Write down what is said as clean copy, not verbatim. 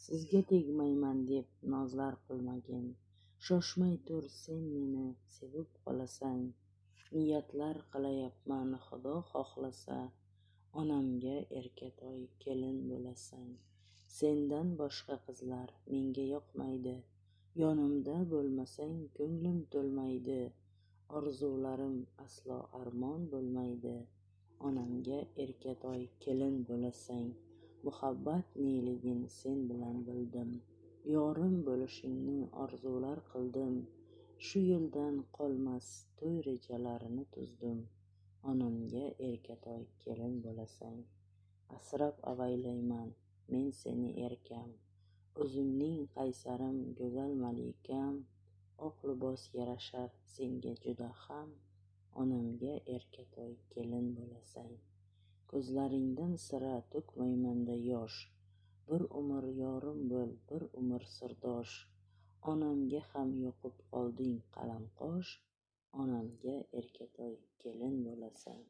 Sizga tegmayman deb nozlar qilmagin. Shoshmay tur, sen meni sevib qolasan. Niyatlar qilayapman, Xudo xohlasa, onamga erkatoy kelin bo'lasan. Sendan boshqa qizlar menga yoqmaydi. Yonimda bo'lmasang ko'nglim to'lmaydi. Orzularim aslo armon bo'lmaydi. Onamga erkatoy kelin bo'lasang. Muhabbat neligin sen bilan bildim. Yorim bo'lishingni orzular qildim. Shu yildan qolmas to'y rejalarini tuzdim. Onamga erkatoy kelin bo'lasang. Asrab avaylayman men seni erkam. O'zimning qaysarim, go'zal malikam. Oq libos yarashar senga juda ham. Onamga erkatoy kelin bo'lasang. Ko'zlaringdan sira to'kmaymanda yosh. Bir umr yorim bo'l, bir umr sirdosh. Onamga ham yoqib qolding qalamqosh. Onamga erkatoy kelin bo'lasang.